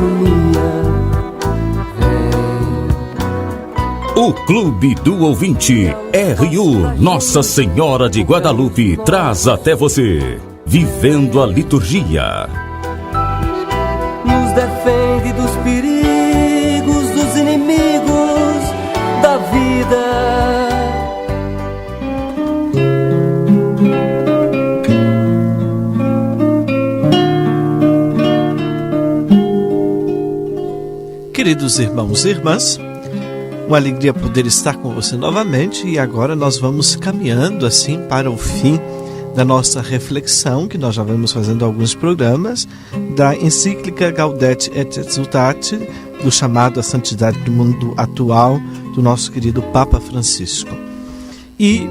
harmonia. O Clube do Ouvinte RU Nossa Senhora de Guadalupe traz até você Vivendo a Liturgia. Nos defende dos perigos, dos inimigos da vida. Queridos irmãos e irmãs, uma alegria poder estar com você novamente, e agora nós vamos caminhando assim para o fim da nossa reflexão, que nós já vamos fazendo alguns programas, da encíclica Gaudete et Exsultate, do chamado à santidade do mundo atual, do nosso querido Papa Francisco. E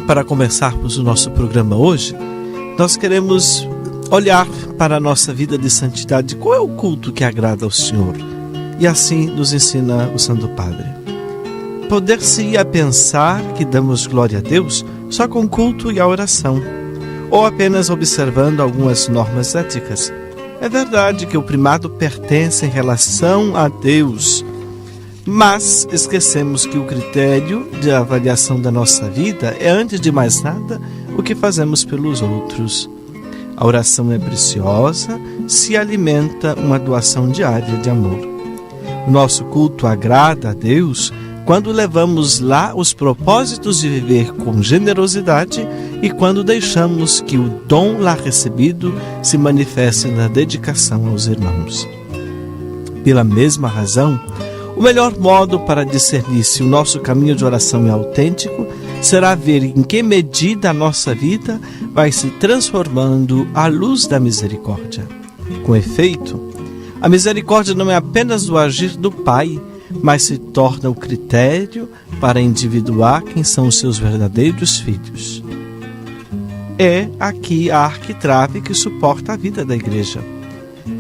para começarmos o nosso programa hoje, nós queremos olhar para a nossa vida de santidade. Qual é o culto que agrada ao Senhor? E assim nos ensina o Santo Padre. Poder-se-ia pensar que damos glória a Deus só com o culto e a oração, ou apenas observando algumas normas éticas. É verdade que o primado pertence em relação a Deus, mas esquecemos que o critério de avaliação da nossa vida é, antes de mais nada, o que fazemos pelos outros. A oração é preciosa se alimenta uma doação diária de amor. O nosso culto agrada a Deus quando levamos lá os propósitos de viver com generosidade e quando deixamos que o dom lá recebido se manifeste na dedicação aos irmãos. Pela mesma razão, o melhor modo para discernir se o nosso caminho de oração é autêntico será ver em que medida a nossa vida vai se transformando à luz da misericórdia. Com efeito, a misericórdia não é apenas o agir do Pai, mas se torna o critério para individuar quem são os seus verdadeiros filhos. É aqui a arquitrave que suporta a vida da Igreja.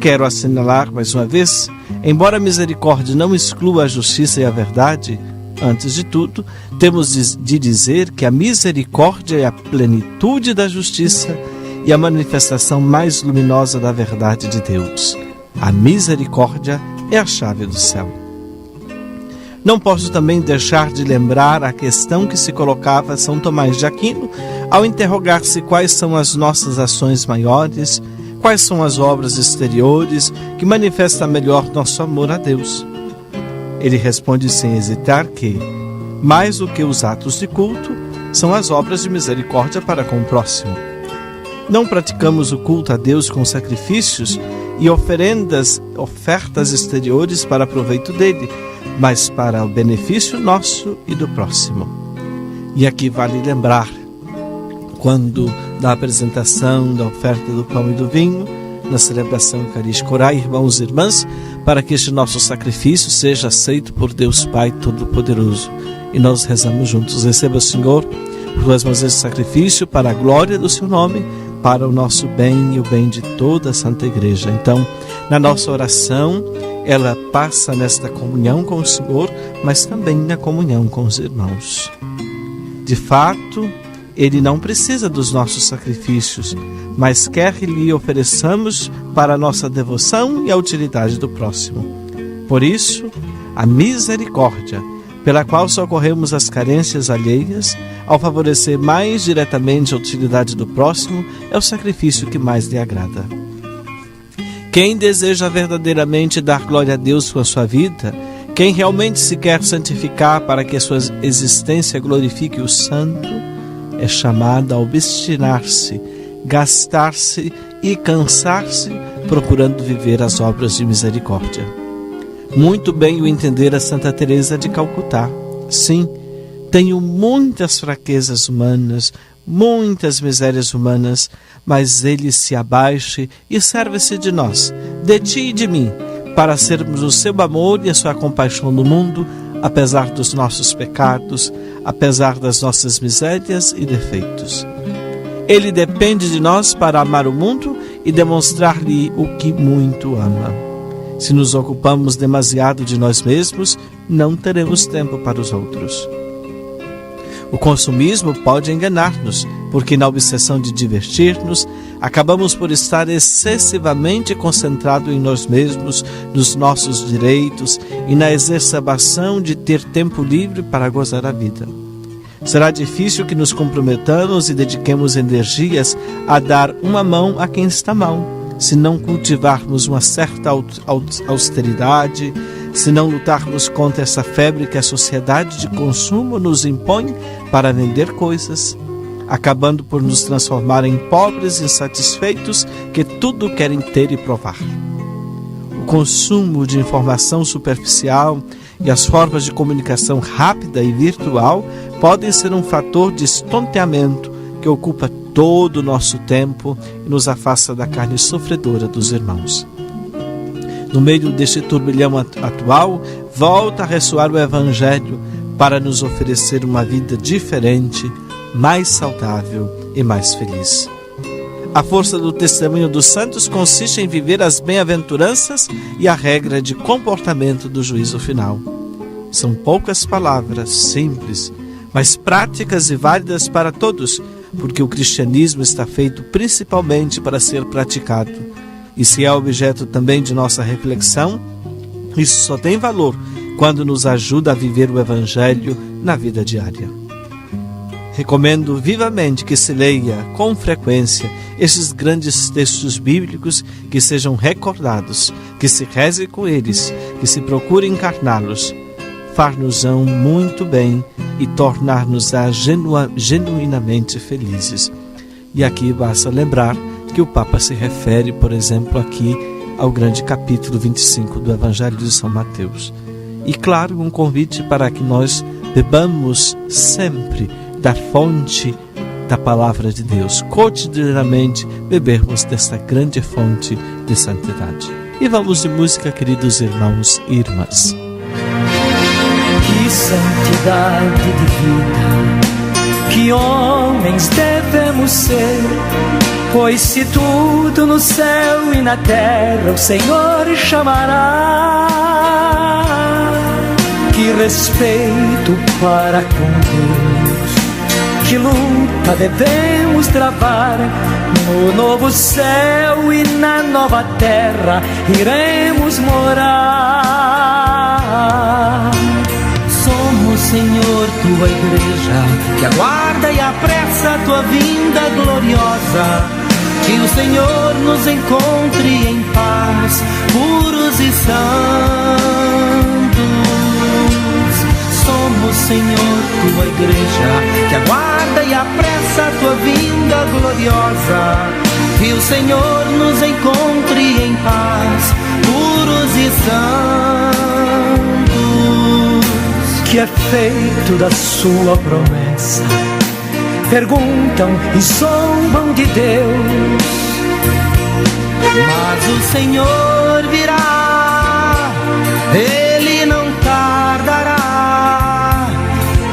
Quero assinalar mais uma vez, embora a misericórdia não exclua a justiça e a verdade, antes de tudo, temos de dizer que a misericórdia é a plenitude da justiça e a manifestação mais luminosa da verdade de Deus. A misericórdia é a chave do céu. Não posso também deixar de lembrar a questão que se colocava São Tomás de Aquino ao interrogar-se quais são as nossas ações maiores, quais são as obras exteriores que manifestam melhor nosso amor a Deus. Ele responde sem hesitar que, mais do que os atos de culto, são as obras de misericórdia para com o próximo. Não praticamos o culto a Deus com sacrifícios e ofertas exteriores para proveito dele, mas para o benefício nosso e do próximo. E aqui vale lembrar, quando da apresentação da oferta do pão e do vinho, na celebração eucarística, orai, irmãos e irmãs, para que este nosso sacrifício seja aceito por Deus Pai Todo-Poderoso. E nós rezamos juntos: receba, Senhor, por tuas mãos esse sacrifício para a glória do seu nome, para o nosso bem e o bem de toda a Santa Igreja. Então, na nossa oração, ela passa nesta comunhão com o Senhor, mas também na comunhão com os irmãos. De fato, Ele não precisa dos nossos sacrifícios, mas quer que lhe ofereçamos para a nossa devoção e a utilidade do próximo. Por isso, a misericórdia, pela qual socorremos as carências alheias, ao favorecer mais diretamente a utilidade do próximo, é o sacrifício que mais lhe agrada. Quem deseja verdadeiramente dar glória a Deus com a sua vida, quem realmente se quer santificar para que a sua existência glorifique o Santo, é chamado a obstinar-se, gastar-se e cansar-se procurando viver as obras de misericórdia. Muito bem o entendera Santa Teresa de Calcutá. Sim, tenho muitas fraquezas humanas, muitas misérias humanas, mas Ele se abaixe e serve-se de nós, de ti e de mim, para sermos o seu amor e a sua compaixão no mundo, apesar dos nossos pecados, apesar das nossas misérias e defeitos. Ele depende de nós para amar o mundo e demonstrar-lhe o que muito ama. Se nos ocupamos demasiado de nós mesmos, não teremos tempo para os outros. O consumismo pode enganar-nos, porque na obsessão de divertir-nos, Acabamos por estar excessivamente concentrados em nós mesmos, nos nossos direitos e na exacerbação de ter tempo livre para gozar a vida. Será difícil que nos comprometamos e dediquemos energias a dar uma mão a quem está mal, se não cultivarmos uma certa austeridade, se não lutarmos contra essa febre que a sociedade de consumo nos impõe para vender coisas, acabando por nos transformar em pobres insatisfeitos que tudo querem ter e provar. O consumo de informação superficial e as formas de comunicação rápida e virtual podem ser um fator de estonteamento que ocupa todo o nosso tempo e nos afasta da carne sofredora dos irmãos. No meio deste turbilhão atual, volta a ressoar o Evangelho para nos oferecer uma vida diferente, mais saudável e mais feliz. A força do testemunho dos santos consiste em viver as bem-aventuranças e a regra de comportamento do juízo final. São poucas palavras, simples, mas práticas e válidas para todos, porque o cristianismo está feito principalmente para ser praticado. E se é objeto também de nossa reflexão, isso só tem valor quando nos ajuda a viver o Evangelho na vida diária. Recomendo vivamente que se leia com frequência estes grandes textos bíblicos, que sejam recordados, que se reze com eles, que se procure encarná-los. Far-nos-ão muito bem e tornar-nos-á genuinamente felizes. E aqui basta lembrar que o Papa se refere, por exemplo, aqui ao grande capítulo 25 do Evangelho de São Mateus. E claro, um convite para que nós bebamos sempre da fonte da Palavra de Deus, cotidianamente bebermos desta grande fonte de santidade. E vamos de música, queridos irmãos e irmãs. Que santidade divina, que homens devemos ser, pois se tudo no céu e na terra o Senhor chamará, que respeito para com Deus, que luta devemos travar, no novo céu e na nova terra iremos morar. Somos, Senhor, tua igreja, que aguarda e apressa a tua vinda gloriosa. Que o Senhor nos encontre em paz, puros e santos. Somos, Senhor, tua igreja, que aguarda e apressa a tua vinda gloriosa. Que o Senhor nos encontre em paz, puros e santos. Que é feito da sua promessa, perguntam e zombam de Deus, mas o Senhor virá, Ele não tardará.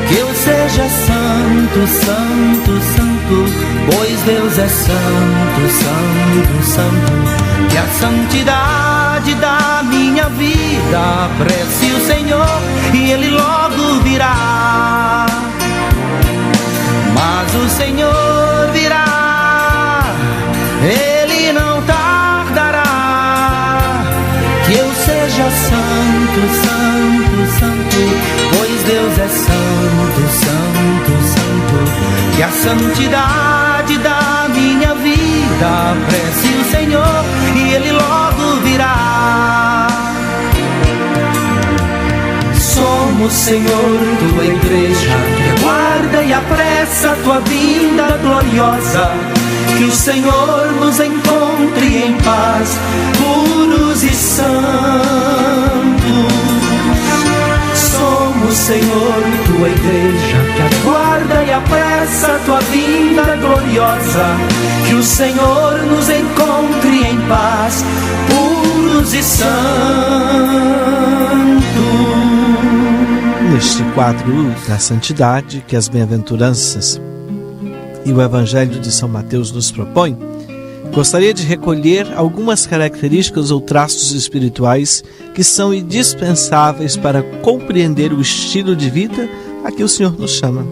Que eu seja santo, santo, santo, pois Deus é santo, santo, santo. Que a santidade da minha vida apresse o Senhor e Ele logo virá. Mas o Senhor virá, Ele não tardará. Que eu seja santo, santo, santo, pois Deus é santo, santo, santo. Que a santidade da minha vida apresse o Senhor e Ele logo virá. Somos, Senhor, tua igreja, que aguarda e apressa a tua vinda gloriosa. Que o Senhor nos encontre em paz, puros e santos. Somos, Senhor, tua igreja, que aguarda e apressa a tua vinda gloriosa. Que o Senhor nos encontre em paz, puros e santos. Neste quadro da santidade que as bem-aventuranças e o Evangelho de São Mateus nos propõem, gostaria de recolher algumas características ou traços espirituais que são indispensáveis para compreender o estilo de vida a que o Senhor nos chama.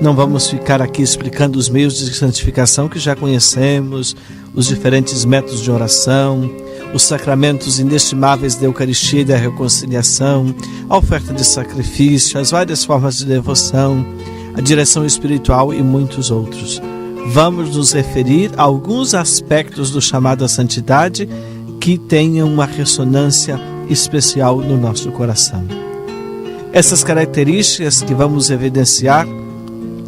Não vamos ficar aqui explicando os meios de santificação que já conhecemos, os diferentes métodos de oração, os sacramentos inestimáveis da Eucaristia e da reconciliação, a oferta de sacrifício, as várias formas de devoção, a direção espiritual e muitos outros. Vamos nos referir a alguns aspectos do chamado à santidade que tenham uma ressonância especial no nosso coração. Essas características que vamos evidenciar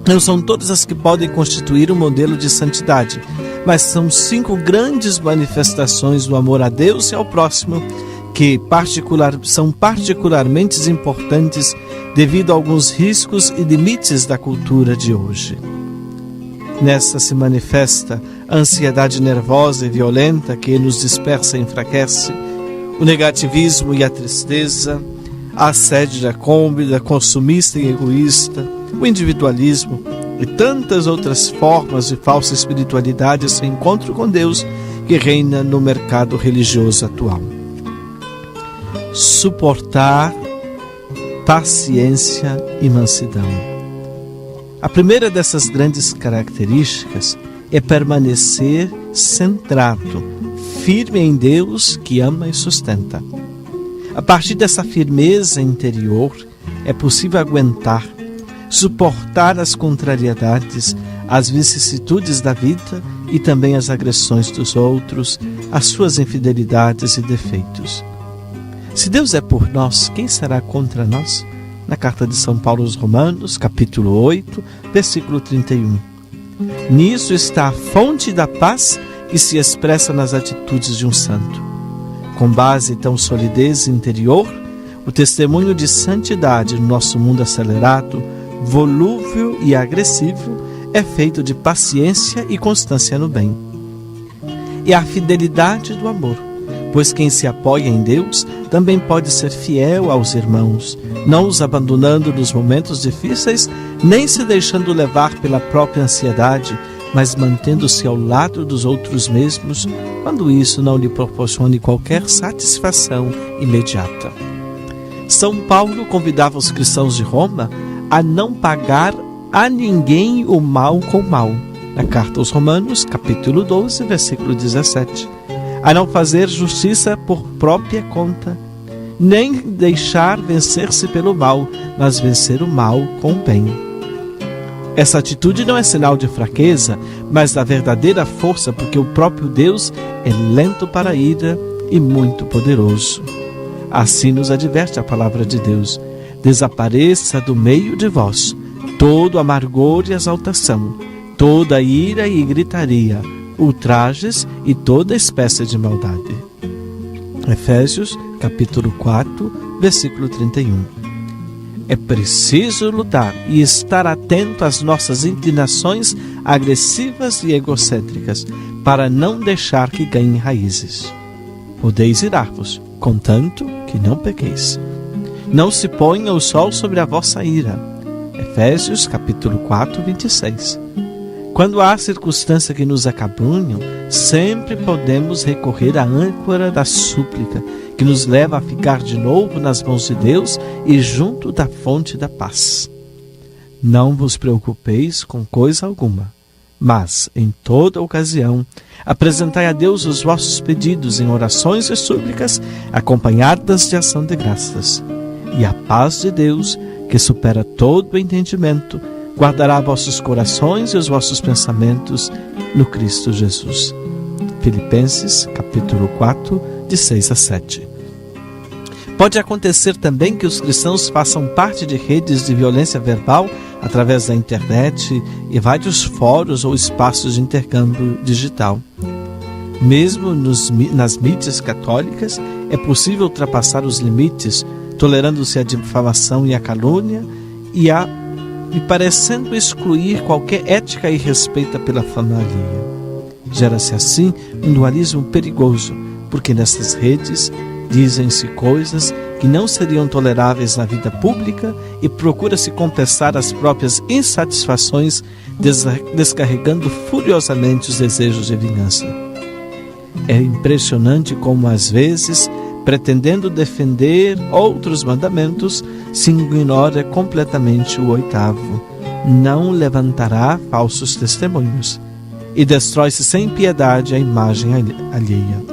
não são todas as que podem constituir um modelo de santidade, mas são 5 grandes manifestações do amor a Deus e ao próximo que são particularmente importantes devido a alguns riscos e limites da cultura de hoje. Nesta se manifesta a ansiedade nervosa e violenta que nos dispersa e enfraquece, o negativismo e a tristeza, a assédio cômoda, consumista e egoísta, o individualismo e tantas outras formas de falsa espiritualidade sem encontro com Deus que reina no mercado religioso atual. Suportar, paciência e mansidão. A primeira dessas grandes características é permanecer centrado, firme em Deus que ama e sustenta. A partir dessa firmeza interior é possível aguentar, suportar as contrariedades, as vicissitudes da vida e também as agressões dos outros, as suas infidelidades e defeitos. Se Deus é por nós, quem será contra nós? Na carta de São Paulo aos Romanos, capítulo 8, versículo 31. Nisso está a fonte da paz que se expressa nas atitudes de um santo. Com base em tão solidez interior, o testemunho de santidade no nosso mundo acelerado, volúvel e agressivo é feito de paciência e constância no bem. E a fidelidade do amor, pois quem se apoia em Deus também pode ser fiel aos irmãos, não os abandonando nos momentos difíceis, nem se deixando levar pela própria ansiedade, mas mantendo-se ao lado dos outros mesmos, quando isso não lhe proporcione qualquer satisfação imediata. São Paulo convidava os cristãos de Roma a não pagar a ninguém o mal com o mal, na carta aos Romanos, capítulo 12, versículo 17. A não fazer justiça por própria conta, nem deixar vencer-se pelo mal, mas vencer o mal com o bem. Essa atitude não é sinal de fraqueza, mas da verdadeira força, porque o próprio Deus é lento para a ira e muito poderoso. Assim nos adverte a palavra de Deus: desapareça do meio de vós todo amargor e exaltação, toda ira e gritaria, ultrajes e toda espécie de maldade. Efésios, capítulo 4, versículo 31. É preciso lutar e estar atento às nossas inclinações agressivas e egocêntricas, para não deixar que ganhem raízes. Podeis irar-vos, contanto que não pequeis. Não se ponha o sol sobre a vossa ira. Efésios, capítulo 4, 26. Quando há circunstância que nos acabrunham, sempre podemos recorrer à âncora da súplica, que nos leva a ficar de novo nas mãos de Deus e junto da fonte da paz. Não vos preocupeis com coisa alguma, mas, em toda ocasião, apresentai a Deus os vossos pedidos em orações e súplicas, acompanhadas de ação de graças. E a paz de Deus, que supera todo o entendimento, guardará vossos corações e os vossos pensamentos no Cristo Jesus. Filipenses, capítulo 4, de 6 a 7. Pode acontecer também que os cristãos façam parte de redes de violência verbal através da internet e vários fóruns ou espaços de intercâmbio digital. Mesmo nas mídias católicas, é possível ultrapassar os limites, tolerando-se a difamação e a calúnia e parecendo excluir qualquer ética e respeito pela fama alheia. Gera-se assim um dualismo perigoso, porque nessas redes dizem-se coisas que não seriam toleráveis na vida pública e procura-se compensar as próprias insatisfações, descarregando furiosamente os desejos de vingança. É impressionante como, às vezes, pretendendo defender outros mandamentos, se ignora completamente o 8º, não levantará falsos testemunhos, e destrói-se sem piedade a imagem alheia.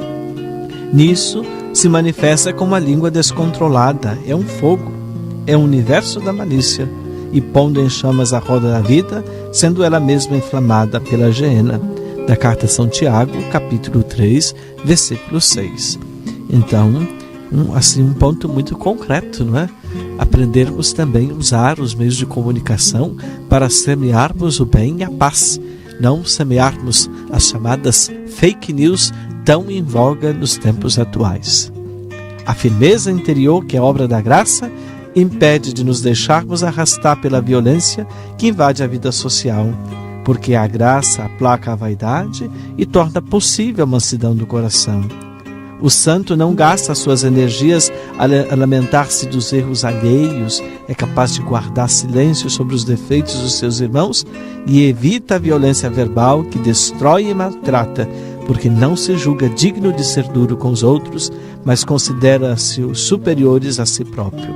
Nisso se manifesta como a língua descontrolada, é um fogo, é um universo da malícia, e pondo em chamas a roda da vida, sendo ela mesma inflamada pela geena. Da carta São Tiago, capítulo 3, versículo 6. Então, um ponto muito concreto, não é? Aprendermos também a usar os meios de comunicação para semearmos o bem e a paz, não semearmos as chamadas fake news tão em voga nos tempos atuais. A firmeza interior, que é obra da graça, impede de nos deixarmos arrastar pela violência que invade a vida social, porque a graça aplaca a vaidade e torna possível a mansidão do coração. O santo não gasta suas energias a lamentar-se dos erros alheios, é capaz de guardar silêncio sobre os defeitos dos seus irmãos e evita a violência verbal que destrói e maltrata, porque não se julga digno de ser duro com os outros, mas considera-se os superiores a si próprio.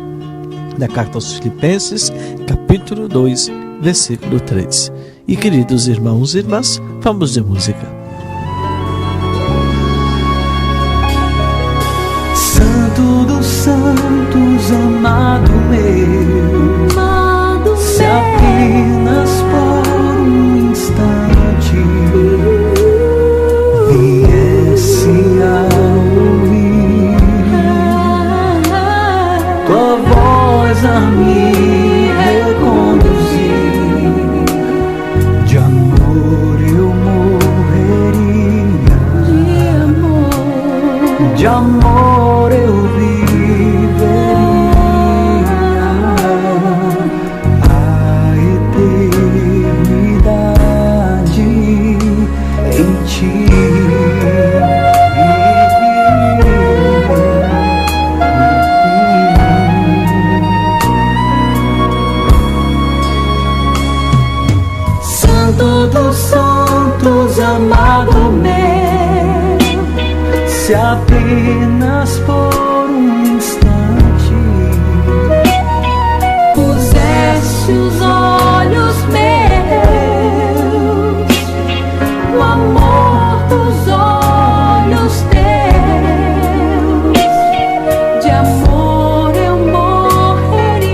Da carta aos Filipenses, capítulo 2, versículo 3. E queridos irmãos e irmãs, vamos de música. Santo dos santos, amado meu, se apenas por um instante viesse a ouvir tua voz a me reconduzir, de amor eu morreria, de amor eu viveria, a eternidade em ti. Santo dos santos, amado meu, se apenas por um instante pusesse os olhos meus no amor dos olhos teus, de amor eu morreria,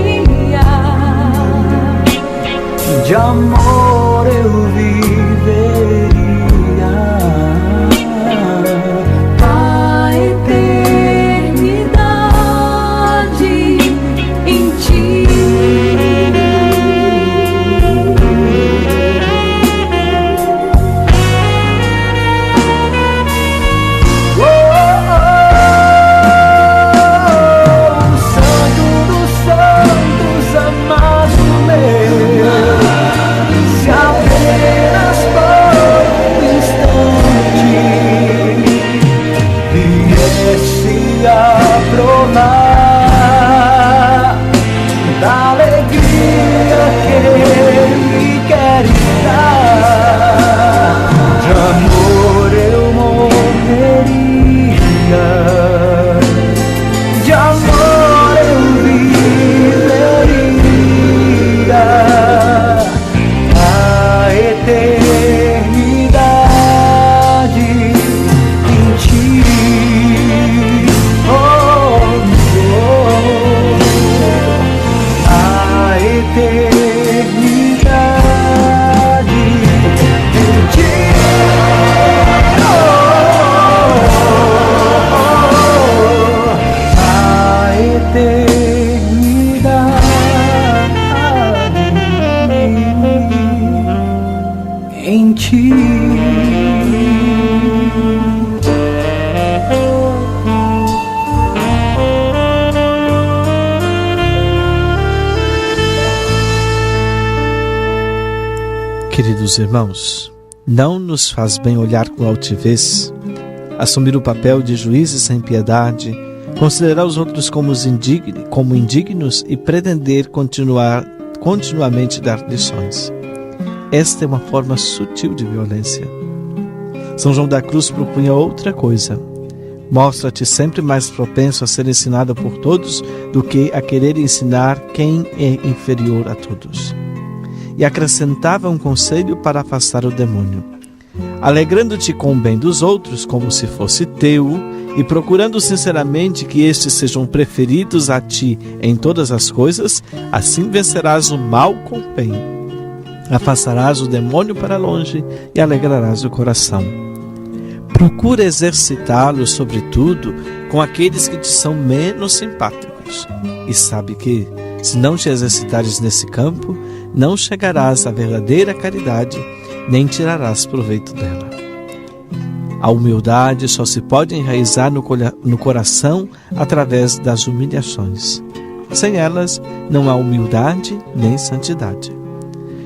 de amor eu viveria. Em ti. Queridos irmãos, não nos faz bem olhar com altivez, assumir o papel de juízes sem piedade, considerar os outros como indignos e pretender continuamente dar lições. Esta é uma forma sutil de violência. São João da Cruz propunha outra coisa. Mostra-te sempre mais propenso a ser ensinado por todos do que a querer ensinar quem é inferior a todos. e acrescentava um conselho para afastar o demônio. Alegrando-te com o bem dos outros, como se fosse teu, e procurando sinceramente que estes sejam preferidos a ti em todas as coisas, assim vencerás o mal com o bem. Afastarás o demônio para longe e alegrarás o coração. Procura exercitá-lo, sobretudo, com aqueles que te são menos simpáticos. E sabe que, se não te exercitares nesse campo, não chegarás à verdadeira caridade, nem tirarás proveito dela. A humildade só se pode enraizar no coração através das humilhações. Sem elas, não há humildade nem santidade.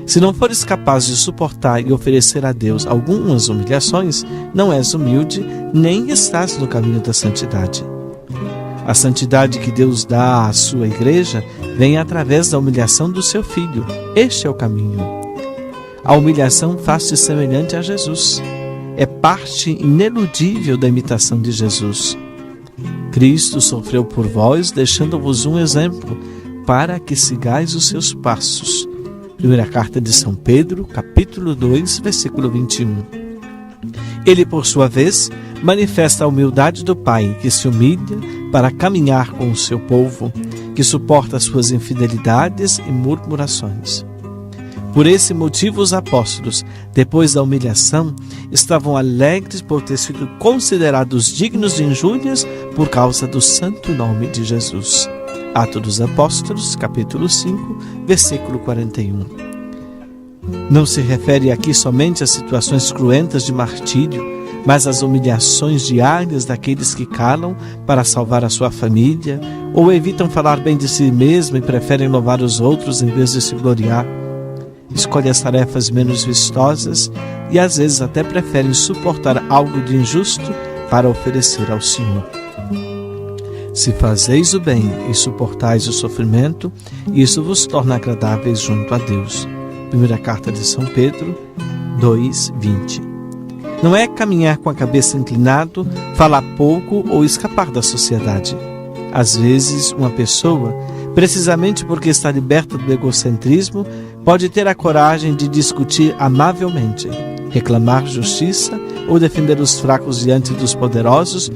Se não fores capaz de suportar e oferecer a Deus algumas humilhações, não és humilde, nem estás no caminho da santidade. A santidade que Deus dá à sua igreja vem através da humilhação do seu Filho. Este é o caminho. A humilhação faz-te semelhante a Jesus. É parte ineludível da imitação de Jesus. Cristo sofreu por vós, deixando-vos um exemplo, para que sigais os seus passos. Primeira carta de São Pedro, capítulo 2, versículo 21. Ele, por sua vez, manifesta a humildade do Pai, que se humilha para caminhar com o seu povo, que suporta suas infidelidades e murmurações. Por esse motivo, os apóstolos, depois da humilhação, estavam alegres por ter sido considerados dignos de injúrias por causa do santo nome de Jesus. Atos dos Apóstolos, capítulo 5, versículo 41. Não se refere aqui somente a situações cruentas de martírio, mas às humilhações diárias daqueles que calam para salvar a sua família, ou evitam falar bem de si mesmo e preferem louvar os outros em vez de se gloriar. Escolhem as tarefas menos vistosas e às vezes até preferem suportar algo de injusto para oferecer ao Senhor. Se fazeis o bem e suportais o sofrimento, isso vos torna agradáveis junto a Deus. Primeira carta de São Pedro 2:20. Não é caminhar com a cabeça inclinada, falar pouco ou escapar da sociedade. Às vezes, uma pessoa, precisamente porque está liberta do egocentrismo, pode ter a coragem de discutir amavelmente, reclamar justiça ou defender os fracos diante dos poderosos,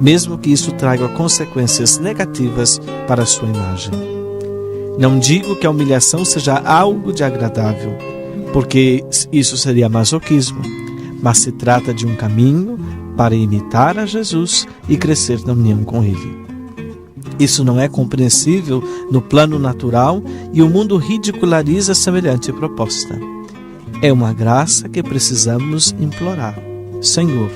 mesmo que isso traga consequências negativas para a sua imagem. Não digo que a humilhação seja algo de agradável, porque isso seria masoquismo, mas se trata de um caminho para imitar a Jesus e crescer na união com Ele. Isso não é compreensível no plano natural e o mundo ridiculariza semelhante proposta. É uma graça que precisamos implorar. Senhor,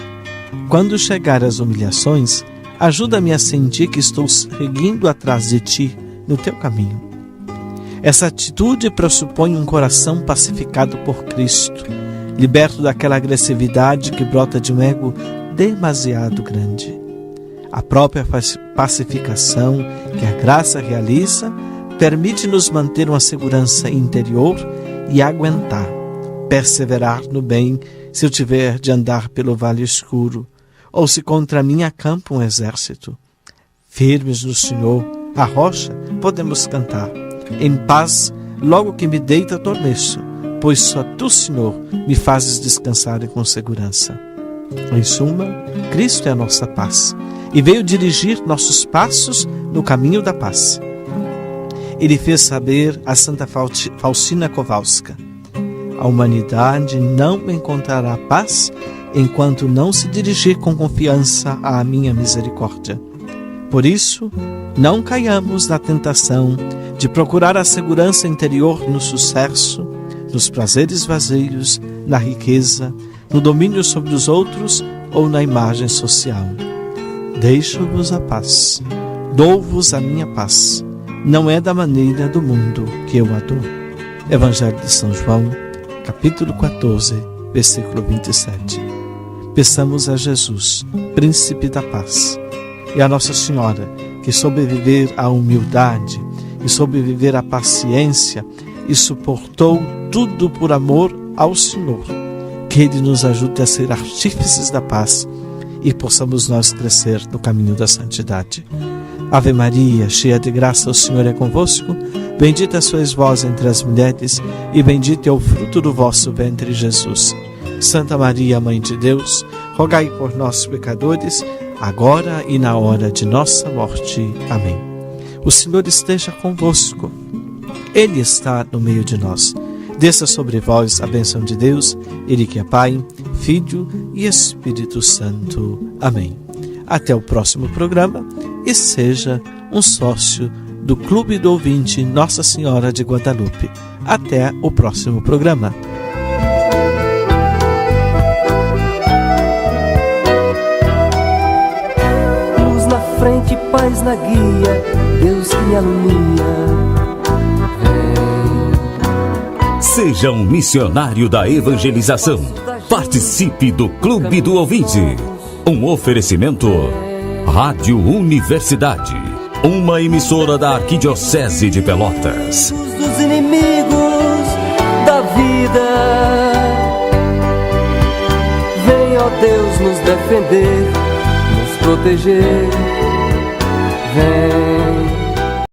quando chegar as humilhações, ajuda-me a sentir que estou seguindo atrás de Ti no Teu caminho. Essa atitude pressupõe um coração pacificado por Cristo, liberto daquela agressividade que brota de um ego demasiado grande. A própria pacificação que a graça realiza permite-nos manter uma segurança interior e aguentar, perseverar no bem se eu tiver de andar pelo vale escuro, ou se contra mim acampa um exército. Firmes no Senhor, a rocha, podemos cantar. Em paz, logo que me deito adormeço, pois só Tu, Senhor, me fazes descansar com segurança. Em suma, Cristo é a nossa paz e veio dirigir nossos passos no caminho da paz. Ele fez saber a Santa Faustina Kowalska: a humanidade não encontrará paz enquanto não se dirigir com confiança à minha misericórdia. Por isso, não caiamos na tentação de procurar a segurança interior no sucesso, nos prazeres vazios, na riqueza, no domínio sobre os outros ou na imagem social. Deixo-vos a paz, dou-vos a minha paz. Não é da maneira do mundo que eu a dou. Evangelho de São João, capítulo 14, versículo 27. Peçamos a Jesus, príncipe da paz, e a Nossa Senhora, que soube viver a humildade e soube viver a paciência e suportou tudo por amor ao Senhor, que Ele nos ajude a ser artífices da paz e possamos nós crescer no caminho da santidade. Ave Maria, cheia de graça, o Senhor é convosco. Bendita sois vós entre as mulheres, e bendito é o fruto do vosso ventre, Jesus. Santa Maria, Mãe de Deus, rogai por nós, pecadores, agora e na hora de nossa morte. Amém. O Senhor esteja convosco. Ele está no meio de nós. Desça sobre vós a bênção de Deus, Ele que é Pai, Filho e Espírito Santo. Amém. Até o próximo programa e seja um sócio do Clube do Ouvinte Nossa Senhora de Guadalupe. Até o próximo programa. Luz na frente, paz na guia, Deus que alumia. Seja um missionário da evangelização. Participe do Clube do Ouvinte. Um oferecimento Rádio Universidade, uma emissora da Arquidiocese de Pelotas. Dos inimigos da vida, vem, ó Deus, nos defender, nos proteger. Vem.